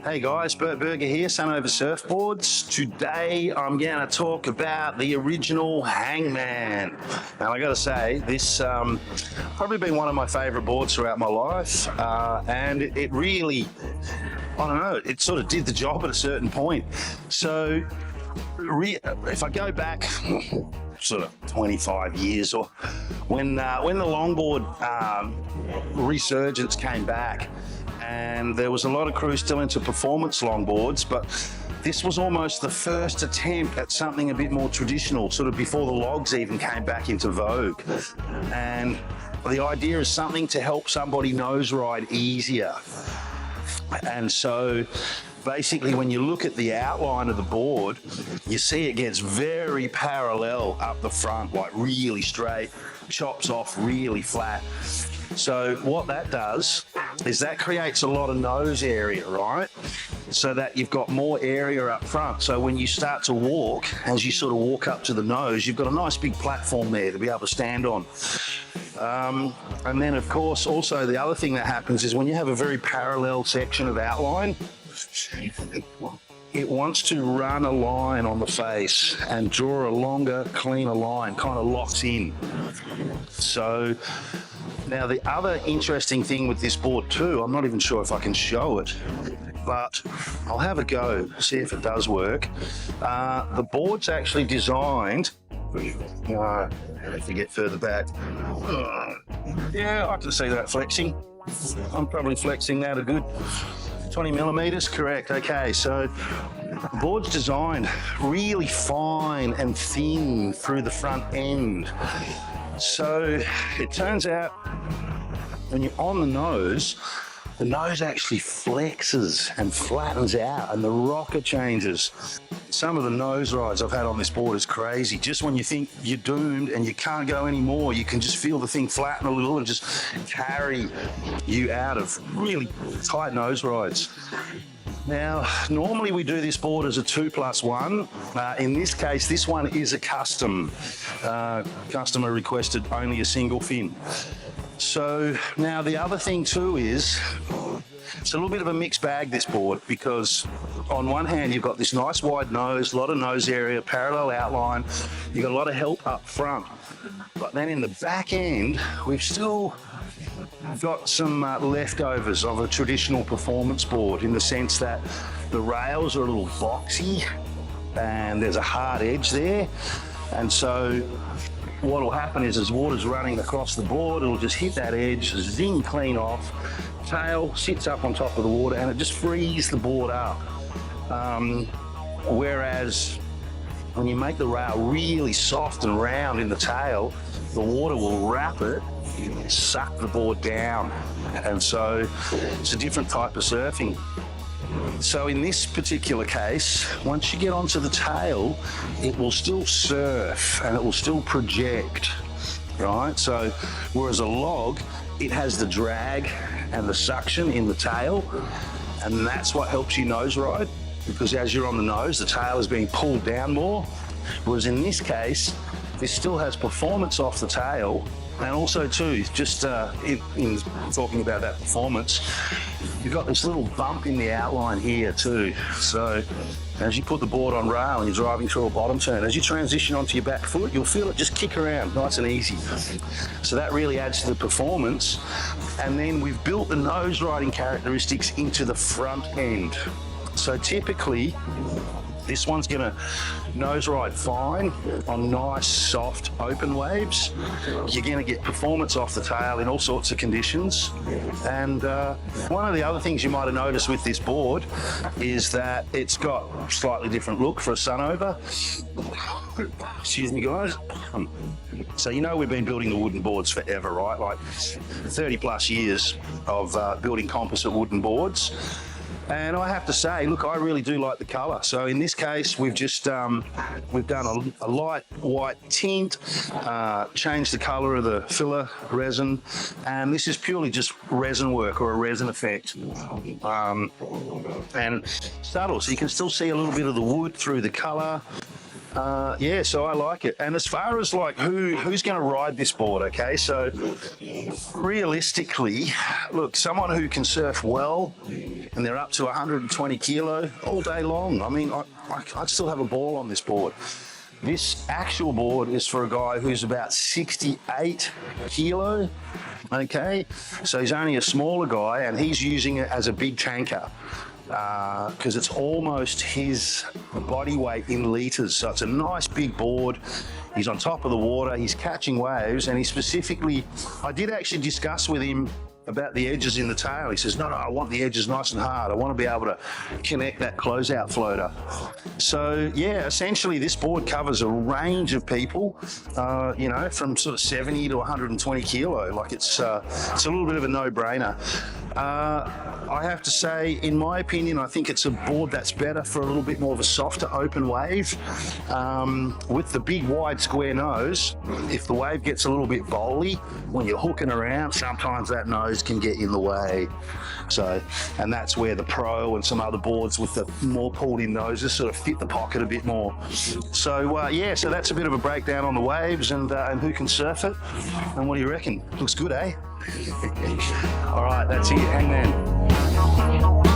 Hey guys, Bert Berger here, Sunova Surfboards. Today I'm going to talk about the original Hangman. And I got to say, this probably been one of my favourite boards throughout my life, and it really, I don't know, it sort of did the job at a certain point. So if I go back sort of 25 years, or when the longboard resurgence came back, and there was a lot of crews still into performance longboards, but this was almost the first attempt at something a bit more traditional, sort of before the logs even came back into vogue. And the idea is something to help somebody nose ride easier. And so basically, when you look at the outline of the board, you see it gets very parallel up the front, like really straight, chops off really flat. So what that does is that creates a lot of nose area, right? So that you've got more area up front. So when you start to walk, as you sort of walk up to the nose, you've got a nice big platform there to be able to stand on. And then of course, also the other thing that happens is when you have a very parallel section of outline, it wants to run a line on the face and draw a longer, cleaner line, kind of locks in. So now the other interesting thing with this board too, I'm not even sure if I can show it, but I'll have a go, see if it does work. The board's actually designed, if you get further back, yeah, I can see that flexing. I'm probably flexing that a good 20 millimeters, correct. Okay, so the board's designed really fine and thin through the front end. So it turns out when you're on the nose actually flexes and flattens out and the rocker changes. Some of the nose rides I've had on this board is crazy. Just when you think you're doomed and you can't go anymore, you can just feel the thing flatten a little and just carry you out of really tight nose rides. Now, normally we do this board as a 2+1. In this case, this one is a custom. Customer requested only a single fin. So now the other thing too is, it's a little bit of a mixed bag, this board, because on one hand, you've got this nice wide nose, a lot of nose area, parallel outline. You've got a lot of help up front. But then in the back end, we've still got some leftovers of a traditional performance board, in the sense that the rails are a little boxy and there's a hard edge there. And so what will happen is, as water's running across the board, it'll just hit that edge, zing clean off, tail sits up on top of the water, and it just frees the board up. Whereas when you make the rail really soft and round in the tail, the water will wrap it, suck the board down. And so it's a different type of surfing. So in this particular case, once you get onto the tail, it will still surf and it will still project, right? So whereas a log, it has the drag and the suction in the tail, and that's what helps you nose ride, because as you're on the nose, the tail is being pulled down more. Whereas in this case, this still has performance off the tail. And also too, just in talking about that performance, you've got this little bump in the outline here too. So as you put the board on rail and you're driving through a bottom turn, as you transition onto your back foot, you'll feel it just kick around nice and easy. So that really adds to the performance. And then we've built the nose riding characteristics into the front end. So typically, this one's gonna nose ride fine on nice, soft, open waves. You're gonna get performance off the tail in all sorts of conditions. And one of the other things you might have noticed with this board is that it's got a slightly different look for a Sunova. Excuse me, guys. So you know we've been building the wooden boards forever, right? Like 30 plus years of building composite wooden boards. And I have to say, look, I really do like the colour. So in this case, we've just we've done a light white tint, changed the colour of the filler resin, and this is purely just resin work, or a resin effect, and subtle. So you can still see a little bit of the wood through the colour. Yeah, so I like it. And as far as like who's going to ride this board, okay? So realistically, look, someone who can surf well and they're up to 120 kilo all day long. I mean, I'd still have a ball on this board. This actual board is for a guy who's about 68 kilo, okay? So he's only a smaller guy and he's using it as a big tanker because it's almost his body weight in litres. So it's a nice big board. He's on top of the water, he's catching waves, and he specifically, I did actually discuss with him about the edges in the tail. He says, no, I want the edges nice and hard. I want to be able to connect that closeout floater. So yeah, essentially this board covers a range of people, you know, from sort of 70 to 120 kilo. Like it's a little bit of a no-brainer. I have to say, in my opinion, I think it's a board that's better for a little bit more of a softer open wave. With the big wide square nose, if the wave gets a little bit bowly, when you're hooking around, sometimes that nose can get in the way. So, and that's where the Pro and some other boards with the more pulled in noses sort of fit the pocket a bit more. So yeah, so that's a bit of a breakdown on the waves and who can surf it. And what do you reckon? Looks good, eh? All right, that's it, Hangman.